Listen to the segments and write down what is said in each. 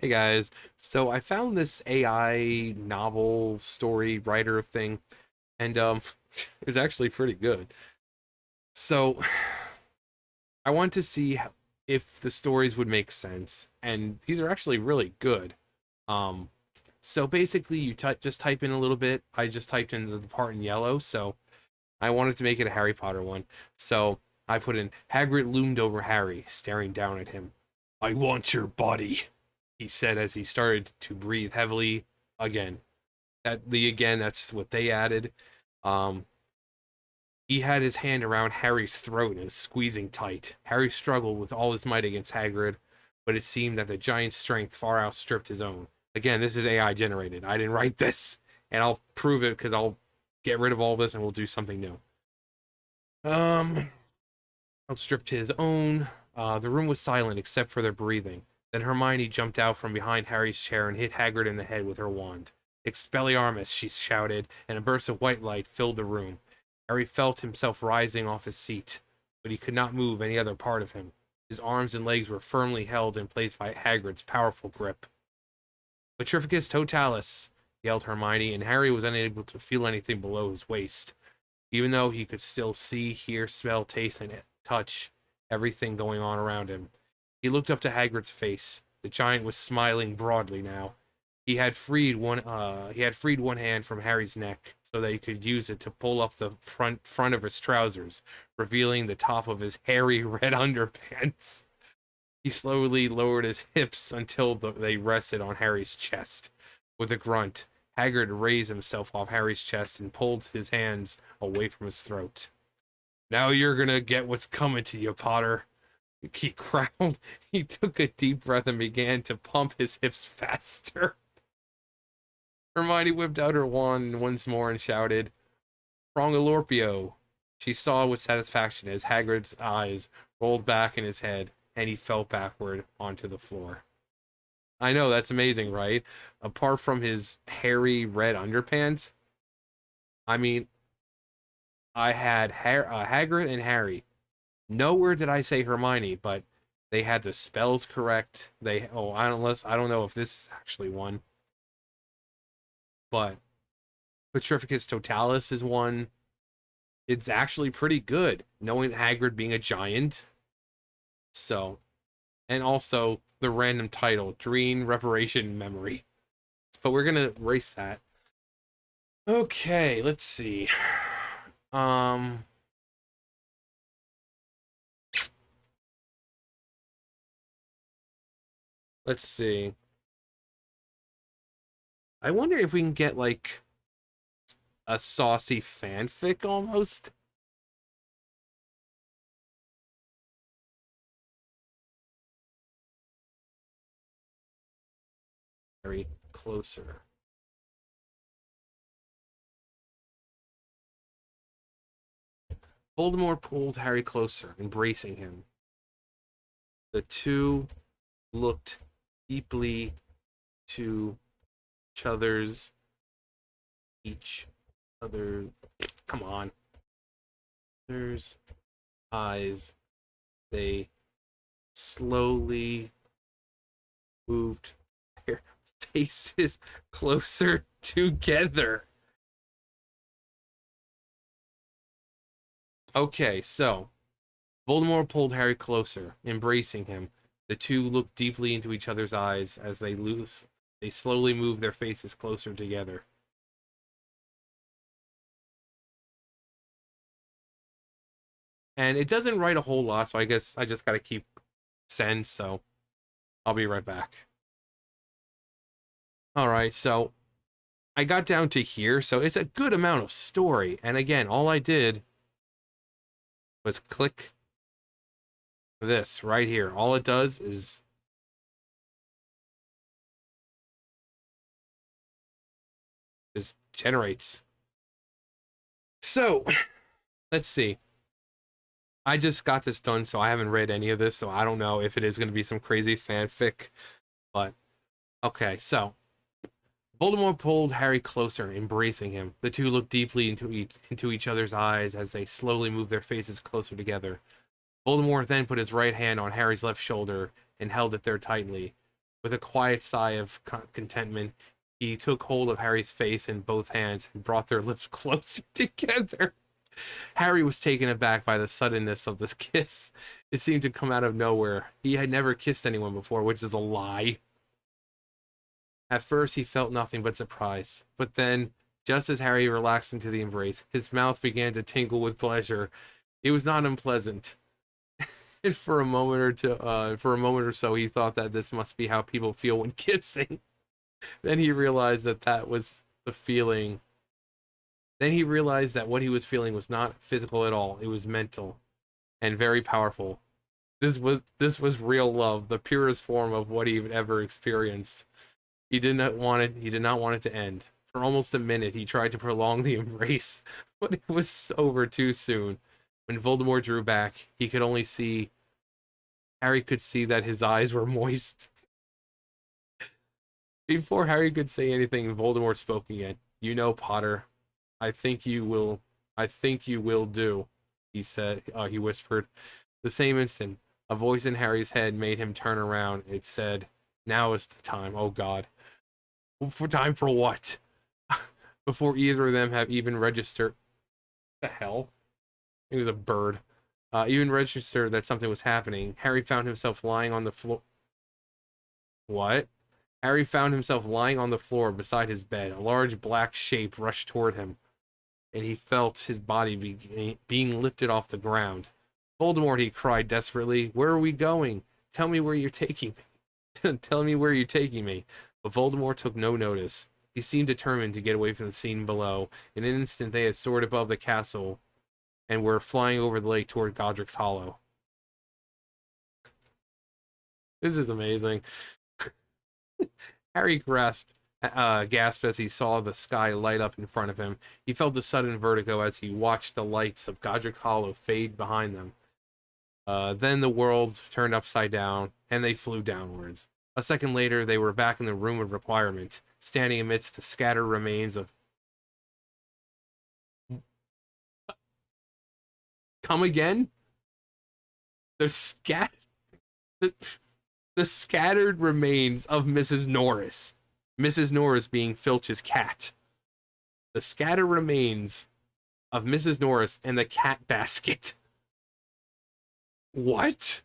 Hey guys, so I found this AI novel story writer thing, and it's actually pretty good. So I want to see if the stories would make sense, and these are actually really good. Um, so basically, you just type in a little bit. I just typed in the part in yellow, so I wanted to make it a Harry Potter one. So I put in Hagrid loomed over Harry, staring down at him. I want your body, he said as he started to breathe heavily again. That's what they added. Um, he had his hand around Harry's throat and was squeezing tight. Harry struggled with all his might against Hagrid, but it seemed that the giant's strength far outstripped his own. Again, this is AI generated. I didn't write this, and I'll prove it because I'll get rid of all this and we'll do something new. Um, Outstripped his own. The room was silent except for their breathing. Then Hermione jumped out from behind Harry's chair and hit Hagrid in the head with her wand. Expelliarmus, she shouted, and a burst of white light filled the room. Harry felt himself rising off his seat, but he could not move any other part of him. His arms and legs were firmly held in place by Hagrid's powerful grip. Petrificus totalis, yelled Hermione, and Harry was unable to feel anything below his waist, even though he could still see, hear, smell, taste, and touch everything going on around him. He looked up to Hagrid's face. The giant was smiling broadly now. He had freed one hand from Harry's neck so that he could use it to pull up the front of his trousers, revealing the top of his hairy red underpants. He slowly lowered his hips until they rested on Harry's chest. With a grunt, Hagrid raised himself off Harry's chest and pulled his hands away from his throat. Now you're gonna get what's coming to you, Potter, he growled. He took a deep breath and began to pump his hips faster. Hermione whipped out her wand once more and shouted, Prongolorpio. She saw with satisfaction as Hagrid's eyes rolled back in his head and he fell backward onto the floor. I know, that's amazing, right? Apart from his hairy red underpants, I mean, I had Hagrid and Harry. Nowhere did I say Hermione, but they had the spells correct. I don't know if this is actually one, but Petrificus Totalis is one. It's actually pretty good, knowing Hagrid being a giant. So, and also the random title, Dream Reparation Memory. But we're gonna erase that. Okay, let's see. Um, let's see. I wonder if we can get like a saucy fanfic almost. Very closer. Voldemort pulled Harry closer, embracing him. The two looked deeply to each other's each other. Come on, other's eyes. They slowly moved their faces closer together. Okay, so Voldemort pulled Harry closer, embracing him. The two looked deeply into each other's eyes as they slowly moved their faces closer together. And it doesn't write a whole lot, so I guess I just gotta keep send, so I'll be right back. Alright, so I got down to here, so it's a good amount of story. And again, all I did was click this right here. All it does is just generates. So, let's see. I just got this done, so I haven't read any of this, so I don't know if it is going to be some crazy fanfic. But, okay, so Voldemort pulled Harry closer, embracing him. The two looked deeply into each other's eyes as they slowly moved their faces closer together. Voldemort then put his right hand on Harry's left shoulder and held it there tightly. With a quiet sigh of contentment, he took hold of Harry's face in both hands and brought their lips closer together. Harry was taken aback by the suddenness of this kiss. It seemed to come out of nowhere. He had never kissed anyone before, which is a lie. At first, he felt nothing but surprise. But then, just as Harry relaxed into the embrace, his mouth began to tingle with pleasure. It was not unpleasant. And for a moment or so, he thought that this must be how people feel when kissing. Then he realized that that was the feeling. Then he realized that what he was feeling was not physical at all. It was mental and very powerful. This was real love, the purest form of what he had ever experienced. He did not want it to end. For almost a minute he tried to prolong the embrace, but it was over too soon. When Voldemort drew back, he could only see Harry could see that his eyes were moist. Before Harry could say anything, Voldemort spoke again. "You know, Potter, I think you will I think you will do," he said, he whispered. The same instant, a voice in Harry's head made him turn around. It said, "Now is the time." Oh God. For time for what? Before either of them have even registered. The hell? It was a bird. Even registered that something was happening, Harry found himself lying on the floor. What? Harry found himself lying on the floor beside his bed. A large black shape rushed toward him, and he felt his body being lifted off the ground. "Voldemort," he cried desperately, "where are we going? Tell me where you're taking me." Tell me where you're taking me. But Voldemort took no notice. He seemed determined to get away from the scene below. In an instant, they had soared above the castle and were flying over the lake toward Godric's Hollow. This is amazing. Harry gasped as he saw the sky light up in front of him. He felt a sudden vertigo as he watched the lights of Godric's Hollow fade behind them. Then the world turned upside down, and they flew downwards. A second later, they were back in the room of requirement, standing amidst the scattered remains of... Come again? The scat... The, the scattered remains of Mrs. Norris. Mrs. Norris being Filch's cat. The scattered remains of Mrs. Norris and the cat basket. What?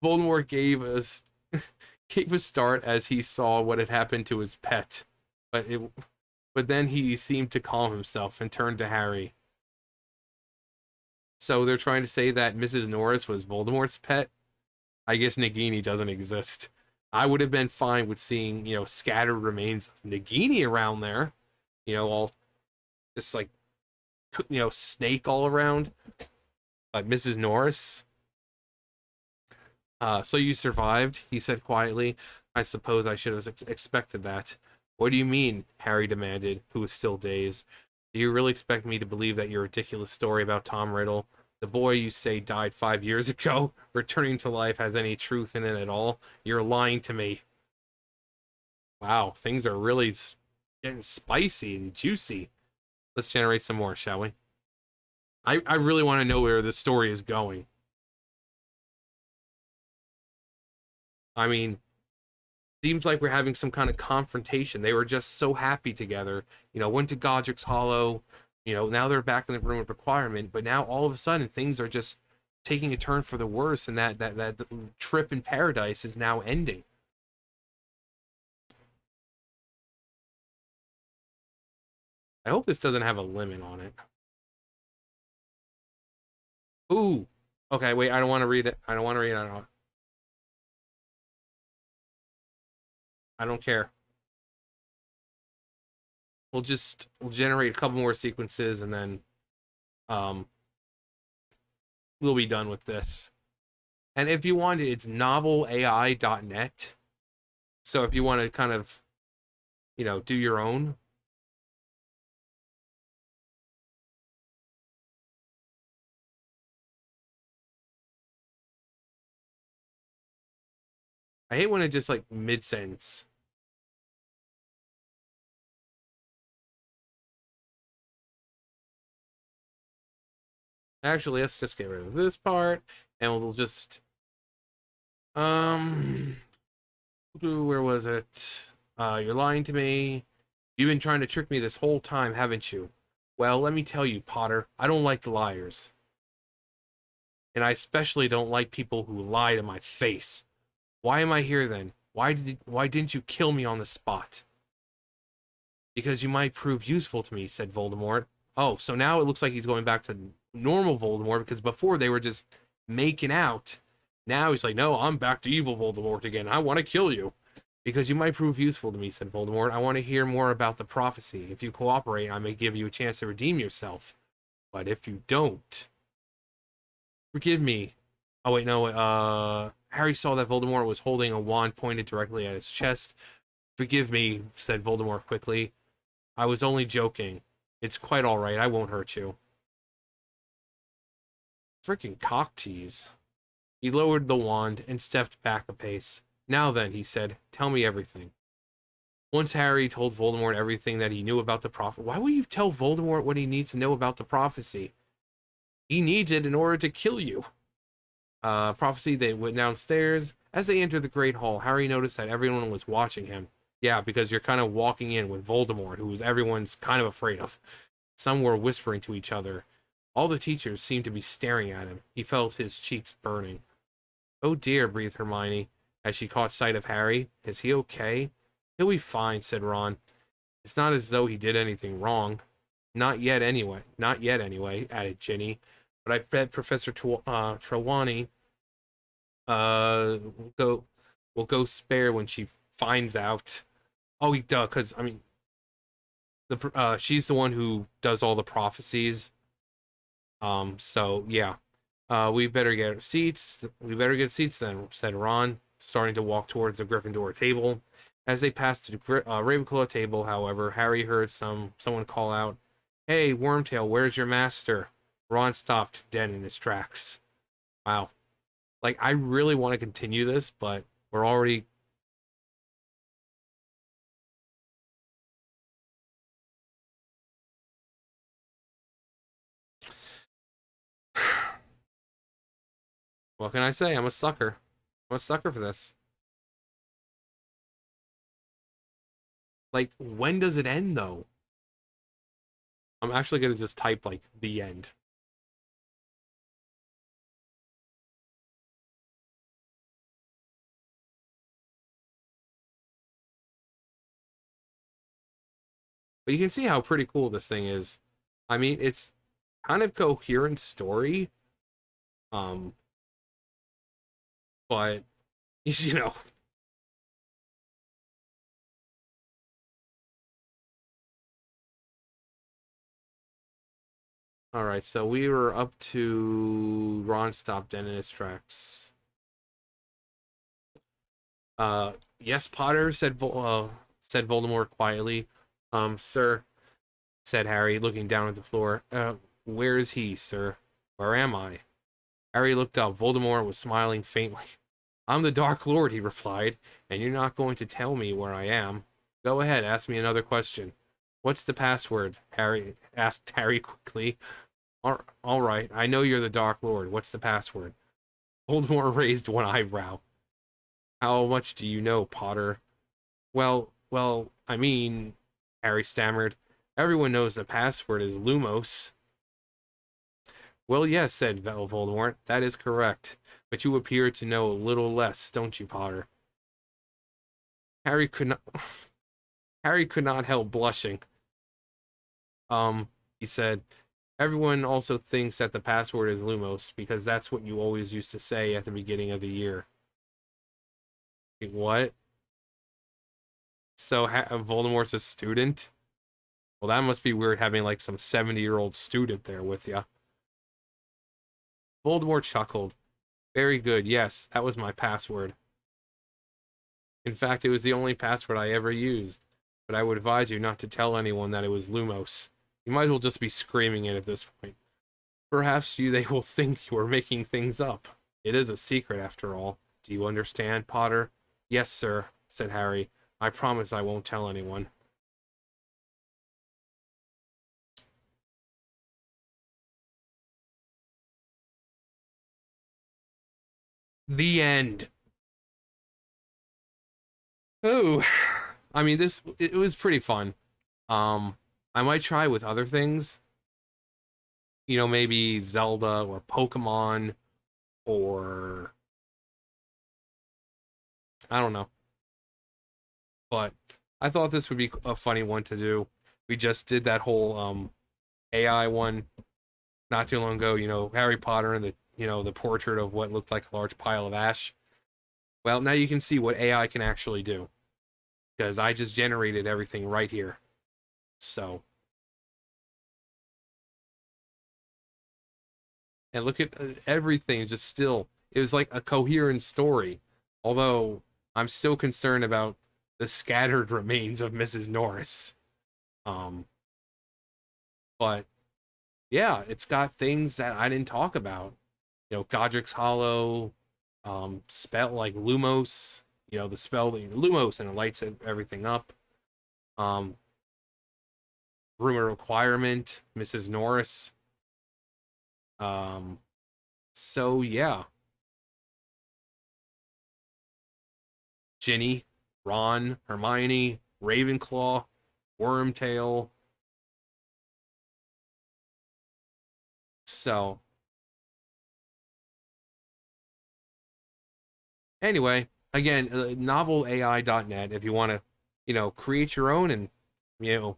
Voldemort gave a start as he saw what had happened to his pet, but then he seemed to calm himself and turned to Harry. So they're trying to say that Mrs. Norris was Voldemort's pet? I guess Nagini doesn't exist. I would have been fine with seeing, scattered remains of Nagini around there. All just like, snake all around. But Mrs. Norris? So you survived, he said quietly. I suppose I should have expected that. What do you mean? Harry demanded, who was still dazed. Do you really expect me to believe that your ridiculous story about Tom Riddle, the boy you say died 5 years ago, returning to life, has any truth in it at all? You're lying to me. Wow, things are really getting spicy and juicy. Let's generate some more, shall we? I really want to know where this story is going. I mean, seems like we're having some kind of confrontation. They were just so happy together, went to Godric's Hollow, now they're back in the room of requirement, but now all of a sudden things are just taking a turn for the worse, and that trip in paradise is now ending. I hope this doesn't have a limit on it. Ooh. Okay, wait, I don't want to read it. I don't want to read it. I don't care. We'll generate a couple more sequences and then um we'll be done with this. And if you want, it's novelai.net. So if you want to kind of, do your own. I hate when it just like mid sentence. Actually, let's just get rid of this part and we'll just um where was it? You're lying to me. You've been trying to trick me this whole time, haven't you? Well, let me tell you, Potter, I don't like liars. And I especially don't like people who lie to my face. Why am I here then? Why didn't you kill me on the spot? Because you might prove useful to me, said Voldemort. Oh, so now it looks like he's going back to normal Voldemort because before they were just making out. Now he's like, no, I'm back to evil Voldemort again. I want to kill you. Because you might prove useful to me, said Voldemort. I want to hear more about the prophecy. If you cooperate, I may give you a chance to redeem yourself. But if you don't, forgive me. Oh, wait, no. Harry saw that Voldemort was holding a wand pointed directly at his chest. Forgive me, said Voldemort quickly. I was only joking. It's quite all right. I won't hurt you. Freaking cock tease. He lowered the wand and stepped back a pace. Now then, he said, tell me everything. Once Harry told Voldemort everything that he knew about the prophet. Why would you tell Voldemort what he needs to know about the prophecy? He needs it in order to kill you. Prophecy, they went downstairs. As they entered the Great Hall, Harry noticed that everyone was watching him. Yeah, because you're kind of walking in with Voldemort, who everyone's kind of afraid of. Some were whispering to each other. All the teachers seemed to be staring at him. He felt his cheeks burning. Oh dear, breathed Hermione, as she caught sight of Harry. Is he okay? He'll be fine, said Ron. It's not as though he did anything wrong. Not yet, anyway. Not yet, anyway, added Ginny. But I bet Professor Trelawney will go spare when she finds out. Oh, he does, because, I mean, she's the one who does all the prophecies. So, yeah. We better get seats. We better get seats then, said Ron, starting to walk towards the Gryffindor table. As they passed the Ravenclaw table, however, Harry heard someone call out, Hey, Wormtail, where's your master? Ron stopped dead in his tracks. Wow. Like, I really want to continue this, but we're already... What can I say? I'm a sucker. I'm a sucker for this. Like, when does it end, though? I'm actually going to just type, like, the end. But you can see how pretty cool this thing is. I mean, it's kind of coherent story. Um, but, you know. Alright, so we were up to Ron stopped dead in his tracks. Yes, Potter, said Voldemort quietly. Sir, said Harry, looking down at the floor. Where is he, sir? Where am I? Harry looked up. Voldemort was smiling faintly. I'm the Dark Lord, he replied, and you're not going to tell me where I am. Go ahead, ask me another question. What's the password? Harry asked Harry quickly. All right, I know you're the Dark Lord. What's the password? Voldemort raised one eyebrow. How much do you know, Potter? I mean, Harry stammered. Everyone knows the password is Lumos. Well, yes, said Voldemort. That is correct. But you appear to know a little less, don't you, Potter? Harry could not Harry could not help blushing. Um, he said, everyone also thinks that the password is Lumos because that's what you always used to say at the beginning of the year. Wait, what? So Voldemort's a student? Well, that must be weird having like some 70-year-old student there with you. Voldemort chuckled. Very good, yes, that was my password. In fact, it was the only password I ever used. But I would advise you not to tell anyone that it was Lumos. You might as well just be screaming it at this point. Perhaps they will think you are making things up. It is a secret, after all. Do you understand, Potter? Yes, sir, said Harry. I promise I won't tell anyone. The end. Ooh, I mean, it was pretty fun. I might try with other things. Maybe Zelda or Pokemon or I don't know. But I thought this would be a funny one to do. We just did that whole AI one not too long ago. Harry Potter and the portrait of what looked like a large pile of ash. Well, now you can see what AI can actually do because I just generated everything right here. So, and look at everything just still. It was like a coherent story. Although I'm still concerned about the scattered remains of Mrs. Norris. Um, but yeah, it's got things that I didn't talk about. Godric's Hollow, spell like Lumos, the spell Lumos and it lights everything up. Um, Room of Requirement, Mrs. Norris. Um, so yeah, Ginny, Ron, Hermione, Ravenclaw, Wormtail. So anyway, again, novelalI.net if you want to, create your own and,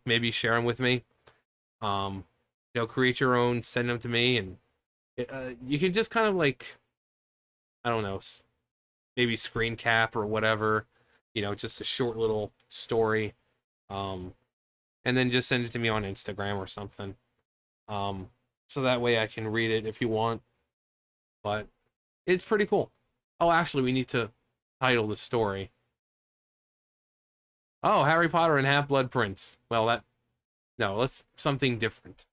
maybe share them with me. Um, create your own, send them to me, and you can just kind of like, I don't know, maybe screen cap or whatever, just a short little story. Um, and then just send it to me on Instagram or something. Um, so that way I can read it if you want. But it's pretty cool. Oh, actually, we need to title the story. Oh, Harry Potter and Half Blood Prince. Well, no, let's something different.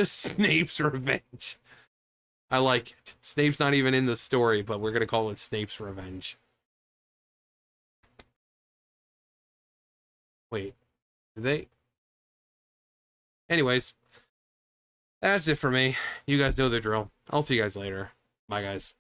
Snape's Revenge. I like it. Snape's not even in the story, but we're gonna call it Snape's Revenge. Wait, did they? Anyways, that's it for me. You guys know the drill. I'll see you guys later. Bye, guys.